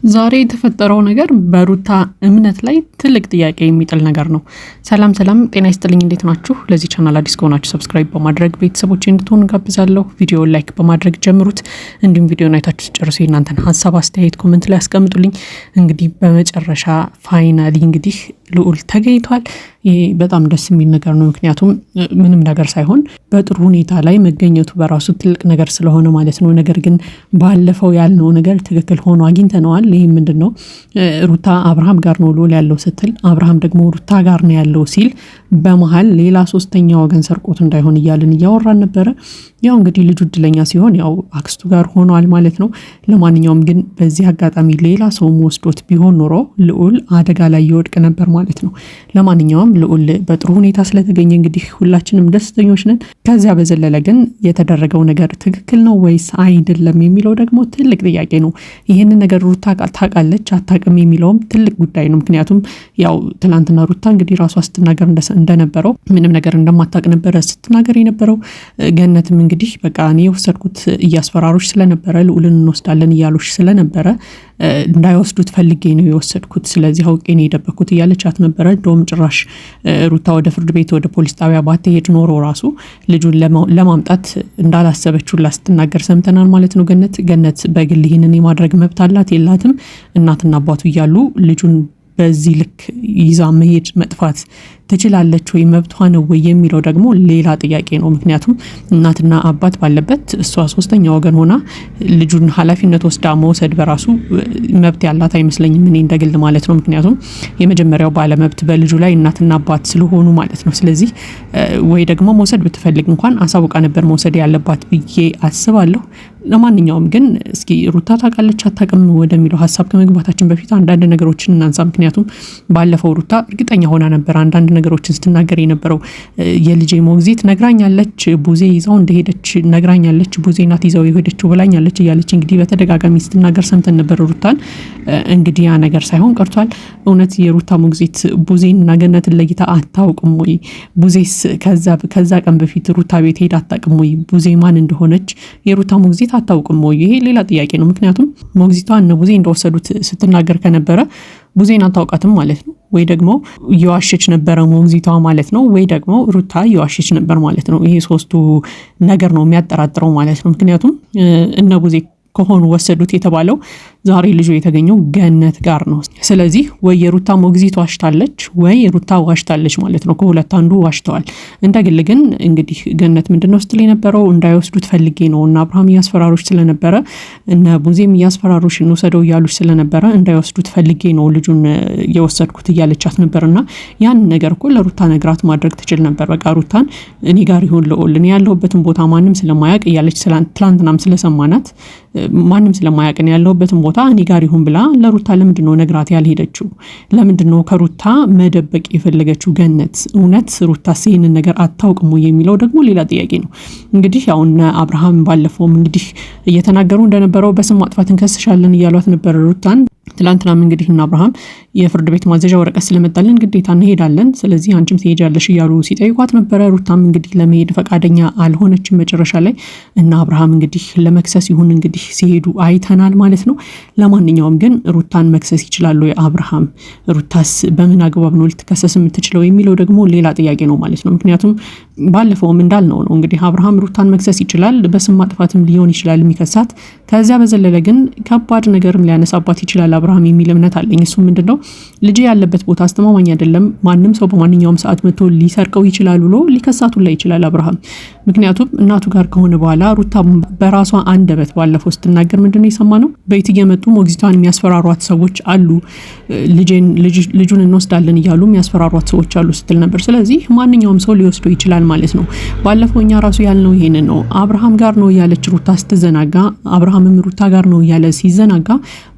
ዛሬ የተፈጠረው ነገር በሩታ እምነት ላይ ትልቅ ጥያቄ የሚጥል ነገር ነው። ሰላም ጤና ይስጥልኝ፣ እንዴት ናችሁ? ለዚህ ቻናል አዲስ ከሆናችሁ ሰብስክራይብ በማድረግ ቤተሰቦቼ እንድትሆኑ ጋብዛለሁ። ቪዲዮውን ላይክ በማድረግ ጀምሩት። እንዲሁም ቪዲዮውን አይታችሁ ጨርሱ የእናንተን ሀሳብ አስተያየት ኮሜንት ላይ አስቀምጡልኝ። እንግዲህ በመጨረሻ ፋይናሊ እንግዲህ ልዑል ተገኝቷል። ይሄ በጣም ደስ የሚል ነገር ነው። ምክንያቱም ምንም ነገር ሳይሆን በጥሩ ሁኔታ ላይ መገኘቱ በራሱ ትልቅ ነገር ስለሆነ ማለት ነው። ነገር ግን ባለፈው ያልነው ነገር ትክክል ሆኖ አግኝተነዋል። ይህ ምንድነው? ሩታ አብርሃም ጋር ነው ልዑል ያለው ስትል፣ አብርሃም ደግሞ ሩታ ጋር ነው ያለው ሲል በመሃል ሌላ ሶስተኛ ወገን ሰርቆት እንዳይሆን እያልን እያወራን ነበረ። ያው እንግዲህ ልጁ እድለኛ ሲሆን ያው አክስቱ ጋር ሆኗል ማለት ነው። ለማንኛውም ግን በዚህ አጋጣሚ ሌላ ሰው ወስዶት ቢሆን ኖሮ ልዑል አደጋ ላይ ይወድቅ ነበር ማለት ነው። ለማንኛውም ልዑል በጥሩ ሁኔታ ስለተገኘ እንግዲህ ሁላችንም ደስተኞች ነን። ከዚያ በዘለለ ግን የተደረገው ነገር ትክክል ነው ወይስ አይደለም የሚለው ደግሞ ትልቅ ጥያቄ ነው። ይህንን ነገር ሩታ ታውቃለች አታውቅም የሚለውም ትልቅ ጉዳይ ነው። ምክንያቱም ያው ትላንትና ሩታ እንግዲህ ራሷ ስትናገር እንደነበረው ምንም ነገር እንደማታውቅ ነበረ ስትናገር የነበረው። ገነትም እንግዲህ በቃ እኔ የወሰድኩት እያስፈራሮች ስለነበረ ልዑልን እንወስዳለን እያሉሽ ስለነበረ እንዳይወስዱት ፈልጌ ነው የወሰድኩት፣ ስለዚህ አውቄ ነው የደበኩት እያለቻት ነበረ። እንደውም ጭራሽ ሩታ ወደ ፍርድ ቤት ወደ ፖሊስ ጣቢያ ባትሄድ ኖሮ ራሱ ልጁን ለማምጣት እንዳላሰበችው ስትናገር ሰምተናል ማለት ነው። ገነት በግል ይህንን የማድረግ መብት አላት የላትም? እናትና አባቱ እያሉ ልጁን በዚህ ልክ ይዛ መሄድ መጥፋት ትችላለች ወይ? መብቷ ነው ወይ የሚለው ደግሞ ሌላ ጥያቄ ነው። ምክንያቱም እናትና አባት ባለበት እሷ ሶስተኛ ወገን ሆና ልጁን ኃላፊነት ወስዳ መውሰድ በራሱ መብት ያላት አይመስለኝም፣ እኔ እንደግል ማለት ነው። ምክንያቱም የመጀመሪያው ባለመብት በልጁ ላይ እናትና አባት ስለሆኑ ማለት ነው። ስለዚህ ወይ ደግሞ መውሰድ ብትፈልግ እንኳን አሳውቃ ነበር መውሰድ ያለባት ብዬ አስባለሁ። ለማንኛውም ግን እስኪ ሩታ ታውቃለች አታውቅም ወደሚለው ሀሳብ ከመግባታችን በፊት አንዳንድ ነገሮችን እናንሳ። ምክንያቱም ባለፈው ሩታ እርግጠኛ ሆና ነበር አንዳንድ ነገሮችን ስትናገር የነበረው። የልጄ ሞግዚት ነግራኛለች፣ ቡዜ ይዛው እንደሄደች ነግራኛለች፣ ቡዜ ናት ይዛው የሄደችው ብላኛለች እያለች እንግዲህ በተደጋጋሚ ስትናገር ሰምተን ነበር ሩታን። እንግዲህ ያ ነገር ሳይሆን ቀርቷል። እውነት የሩታ ሞግዚት ቡዜን እና ገነትን ለይታ አታውቅም ወይ? ቡዜስ ከዛ ቀን በፊት ሩታ ቤት ሄዳ አታውቅም ወይ? ቡዜ ማን እንደሆነች የሩታ ሞግዚት አታውቅም ወይ? ይሄ ሌላ ጥያቄ ነው። ምክንያቱም ሞግዚቷ እነ ቡዜ እንደወሰዱት ስትናገር ከነበረ ቡዜን አታውቃትም ማለት ነው። ወይ ደግሞ እየዋሸች ነበረ ሞግዚቷ ማለት ነው። ወይ ደግሞ ሩታ እየዋሸች ነበር ማለት ነው። ይሄ ሶስቱ ነገር ነው የሚያጠራጥረው ማለት ነው። ምክንያቱም እነ ቡዜ ከሆኑ ወሰዱት የተባለው ዛሬ ልጁ የተገኘው ገነት ጋር ነው። ስለዚህ ወይ የሩታ ሞግዚት ዋሽታለች ወይ ሩታ ዋሽታለች ማለት ነው። ከሁለት አንዱ ዋሽተዋል። እንደግል ግን እንግዲህ ገነት ምንድነው ስትል የነበረው እንዳይወስዱት ፈልጌ ነው እና አብርሃም እያስፈራሮች ስለነበረ እነ ቡዜም እያስፈራሮች እንወሰደው እያሉች ስለነበረ እንዳይወስዱት ፈልጌ ነው ልጁን የወሰድኩት እያለቻት ነበርና ያን ነገር እኮ ለሩታ ነግራት ማድረግ ትችል ነበር። በቃ ሩታን እኔ ጋር ይሁን ልዑል እኔ ያለሁበትን ቦታ ማንም ስለማያውቅ እያለች ትላንትናም ስለሰማናት ማንም ስለማያውቅ ያለሁበትን ቦታ እኔ ጋር ይሁን ብላ ለሩታ ለምንድነው ነግራት ያልሄደችው? ለምንድነው ከሩታ መደበቅ የፈለገችው ገነት? እውነት ሩታ ይህንን ነገር አታውቅም የሚለው ደግሞ ሌላ ጥያቄ ነው። እንግዲህ ያው እነ አብርሃም ባለፈውም እንግዲህ እየተናገሩ እንደነበረው በስም ማጥፋት እንከስሻለን እያሏት ነበር ሩታን። ትላንትናም እንግዲህ እና አብርሃም የፍርድ ቤት ማዘዣ ወረቀት ስለመጣልን ግዴታ እንሄዳለን፣ ስለዚህ አንቺም ትሄጃለሽ እያሉ ሲጠይቋት ነበረ። ሩታም እንግዲህ ለመሄድ ፈቃደኛ አልሆነችም መጨረሻ ላይ እና አብርሃም እንግዲህ ለመክሰስ ይሁን እንግዲህ ሲሄዱ አይተናል ማለት ነው። ለማንኛውም ግን ሩታን መክሰስ ይችላሉ አብርሃም? ሩታስ በምን አግባብ ነው ልትከሰስ የምትችለው የሚለው ደግሞ ሌላ ጥያቄ ነው ማለት ነው። ምክንያቱም ባለፈውም እንዳልነው ነው እንግዲህ አብርሃም ሩታን መክሰስ ይችላል፣ በስም ማጥፋትም ሊሆን ይችላል የሚከሳት። ከዚያ በዘለለ ግን ከባድ ነገርም ሊያነሳባት ይችላል አብርሃም የሚል እምነት አለኝ። እሱ ምንድነው ልጅ ያለበት ቦታ አስተማማኝ አይደለም፣ ማንም ሰው በማንኛውም ሰዓት መጥቶ ሊሰርቀው ይችላል ብሎ ሊከሳቱ ላይ ይችላል አብርሃም። ምክንያቱም እናቱ ጋር ከሆነ በኋላ ሩታ በራሷ አንደበት ባለፈው ስትናገር ምንድነው የሰማነው? በይት እየመጡ ሞግዚቷን የሚያስፈራሯት ሰዎች አሉ፣ ልጁን እንወስዳለን እያሉ የሚያስፈራሯት ሰዎች አሉ ስትል ነበር። ስለዚህ ማንኛውም ሰው ሊወስደው ይችላል ማለት ነው። ባለፈው እኛ ራሱ ያልነው ይሄንን ነው። አብርሃም ጋር ነው ያለች ሩታ ስትዘናጋ፣ አብርሃምም ሩታ ጋር ነው ያለ ሲዘናጋ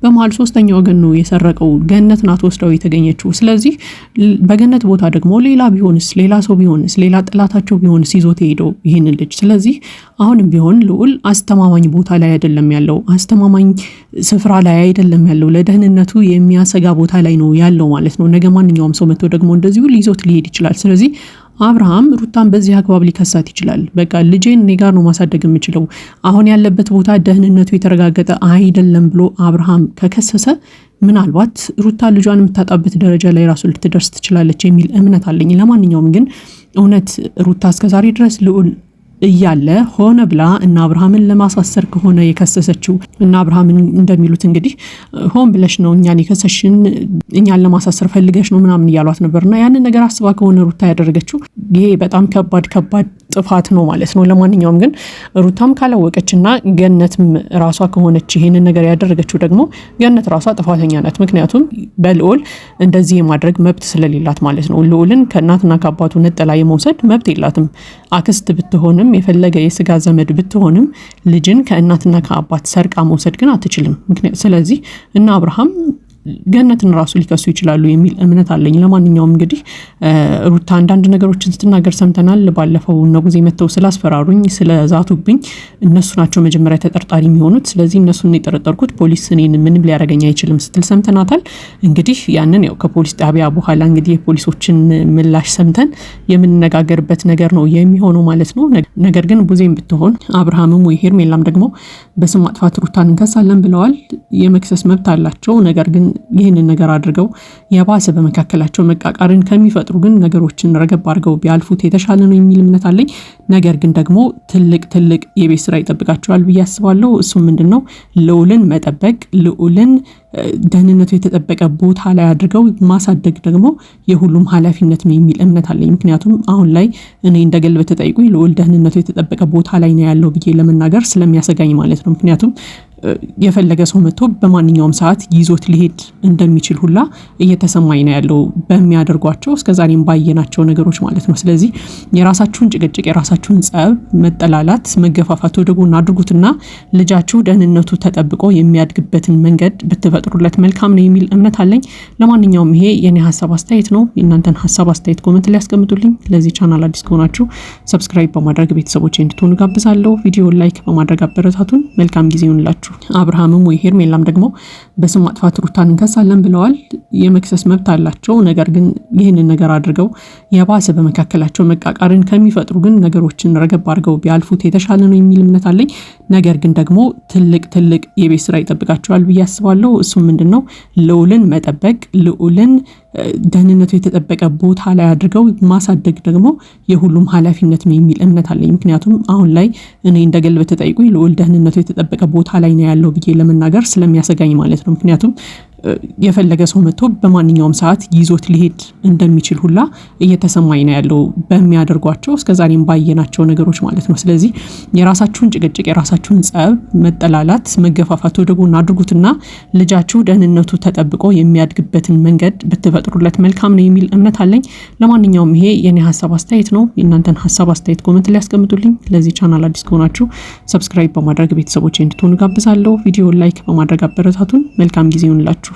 በመሃል ሶስተኛ ወገን ነው የሰረቀው። ገነት ናት ወስደው የተገኘችው። ስለዚህ በገነት ቦታ ደግሞ ሌላ ቢሆንስ፣ ሌላ ሰው ቢሆንስ፣ ሌላ ጥላታቸው ቢሆንስ ይዞት ሄደው ይህንን ልጅ። ስለዚህ አሁንም ቢሆን ልዑል አስተማማኝ ቦታ ላይ አይደለም ያለው፣ አስተማማኝ ስፍራ ላይ አይደለም ያለው፣ ለደህንነቱ የሚያሰጋ ቦታ ላይ ነው ያለው ማለት ነው። ነገ ማንኛውም ሰው መጥቶ ደግሞ እንደዚሁ ሊይዞት ሊሄድ ይችላል። ስለዚህ አብርሃም ሩታን በዚህ አግባብ ሊከሳት ይችላል። በቃ ልጄን እኔ ጋር ነው ማሳደግ የምችለው፣ አሁን ያለበት ቦታ ደህንነቱ የተረጋገጠ አይደለም ብሎ አብርሃም ከከሰሰ ምናልባት ሩታ ልጇን የምታጣበት ደረጃ ላይ ራሱ ልትደርስ ትችላለች የሚል እምነት አለኝ። ለማንኛውም ግን እውነት ሩታ እስከዛሬ ድረስ ልዑል እያለ ሆነ ብላ እና አብርሃምን ለማሳሰር ከሆነ የከሰሰችው እና አብርሃምን እንደሚሉት እንግዲህ ሆን ብለሽ ነው እኛን የከሰሽን፣ እኛን ለማሳሰር ፈልገሽ ነው ምናምን እያሏት ነበርና ያንን ነገር አስባ ከሆነ ሩታ ያደረገችው ይሄ በጣም ከባድ ጥፋት ነው ማለት ነው። ለማንኛውም ግን ሩታም ካላወቀችና ገነትም ራሷ ከሆነች ይሄንን ነገር ያደረገችው ደግሞ ገነት ራሷ ጥፋተኛ ናት። ምክንያቱም በልዑል እንደዚህ የማድረግ መብት ስለሌላት ማለት ነው። ልዑልን ከእናትና ከአባቱ ነጠላ የመውሰድ መብት የላትም። አክስት ብትሆንም የፈለገ የስጋ ዘመድ ብትሆንም ልጅን ከእናትና ከአባት ሰርቃ መውሰድ ግን አትችልም። ስለዚህ እና አብርሃም ገነትን ራሱ ሊከሱ ይችላሉ የሚል እምነት አለኝ። ለማንኛውም እንግዲህ ሩታ አንዳንድ ነገሮችን ስትናገር ሰምተናል። ባለፈው ነጉዜ መተው ስላስፈራሩኝ ስለዛቱብኝ እነሱ ናቸው መጀመሪያ ተጠርጣሪ የሚሆኑት፣ ስለዚህ እነሱን የጠረጠርኩት ፖሊስ እኔን ምንም ሊያደርገኝ አይችልም ስትል ሰምተናታል። እንግዲህ ያንን ያው ከፖሊስ ጣቢያ በኋላ እንግዲህ የፖሊሶችን ምላሽ ሰምተን የምንነጋገርበት ነገር ነው የሚሆነው ማለት ነው። ነገር ግን ቡዜም ብትሆን አብርሃምም ወይ ሄርሜላም ደግሞ በስም ማጥፋት ሩታን እንከሳለን ብለዋል። የመክሰስ መብት አላቸው። ነገር ግን ይህንን ነገር አድርገው የባሰ በመካከላቸው መቃቃርን ከሚፈጥሩ ግን ነገሮችን ረገብ አድርገው ቢያልፉት የተሻለ ነው የሚል እምነት አለኝ። ነገር ግን ደግሞ ትልቅ የቤት ስራ ይጠብቃቸዋል ብዬ አስባለሁ። እሱም ምንድነው ልዑልን መጠበቅ፣ ልዑልን ደህንነቱ የተጠበቀ ቦታ ላይ አድርገው ማሳደግ ደግሞ የሁሉም ኃላፊነት ነው የሚል እምነት አለኝ። ምክንያቱም አሁን ላይ እኔ እንደገል በተጠይቁኝ ልዑል ደህንነቱ የተጠበቀ ቦታ ላይ ነው ያለው ብዬ ለመናገር ስለሚያሰጋኝ ማለት ነው። ምክንያቱም የፈለገ ሰው መጥቶ በማንኛውም ሰዓት ይዞት ሊሄድ እንደሚችል ሁላ እየተሰማኝ ነው ያለው በሚያደርጓቸው እስከዛሬም ባየናቸው ነገሮች ማለት ነው። ስለዚህ የራሳችሁን ጭቅጭቅ፣ የራሳችሁን ጸብ፣ መጠላላት፣ መገፋፋት ወደ ጎን አድርጉትና ልጃችሁ ደህንነቱ ተጠብቆ የሚያድግበትን መንገድ ብትፈጥሩለት መልካም ነው የሚል እምነት አለኝ። ለማንኛውም ይሄ የኔ ሀሳብ አስተያየት ነው። የእናንተን ሀሳብ አስተያየት ኮሜንት ላይ ያስቀምጡልኝ። ለዚህ ቻናል አዲስ ከሆናችሁ ሰብስክራይብ በማድረግ ቤተሰቦች እንድትሆኑ ጋብዛለሁ። ቪዲዮ ላይክ በማድረግ አበረታቱን። መልካም ጊዜ ይሁንላችሁ። አብርሃምም ወይ ሄርሜላም ደግሞ በስም ማጥፋት ሩታን እንከሳለን ብለዋል። የመክሰስ መብት አላቸው። ነገር ግን ይህንን ነገር አድርገው የባሰ በመካከላቸው መቃቃርን ከሚፈጥሩ ግን ነገሮችን ረገብ አድርገው ቢያልፉት የተሻለ ነው የሚል እምነት አለኝ። ነገር ግን ደግሞ ትልቅ የቤት ስራ ይጠብቃቸዋል ብዬ አስባለሁ። እሱም ምንድነው ልዑልን መጠበቅ፣ ልዑልን ደህንነቱ የተጠበቀ ቦታ ላይ አድርገው ማሳደግ ደግሞ የሁሉም ኃላፊነት ነው የሚል እምነት አለኝ። ምክንያቱም አሁን ላይ እኔ እንደገል በተጠይቁኝ ልዑል ደህንነቱ የተጠበቀ ቦታ ላይ ነው ያለው ብዬ ለመናገር ስለሚያሰጋኝ ማለት ነው። ምክንያቱም የፈለገ ሰው መጥቶ በማንኛውም ሰዓት ይዞት ሊሄድ እንደሚችል ሁላ እየተሰማኝ ነው ያለው በሚያደርጓቸው እስከዛሬም ባየናቸው ነገሮች ማለት ነው። ስለዚህ የራሳችሁን ጭቅጭቅ፣ የራሳችሁን ጸብ፣ መጠላላት፣ መገፋፋት ወደ ጎን አድርጉትና ልጃችሁ ደህንነቱ ተጠብቆ የሚያድግበትን መንገድ ብትፈጥሩለት መልካም ነው የሚል እምነት አለኝ። ለማንኛውም ይሄ የኔ ሀሳብ አስተያየት ነው። የእናንተን ሀሳብ አስተያየት ኮሜንት ላይ ያስቀምጡልኝ። ለዚህ ቻናል አዲስ ከሆናችሁ ሰብስክራይብ በማድረግ ቤተሰቦች እንድትሆኑ ጋብዛለሁ። ቪዲዮ ላይክ በማድረግ አበረታቱን። መልካም ጊዜ ይሁንላችሁ።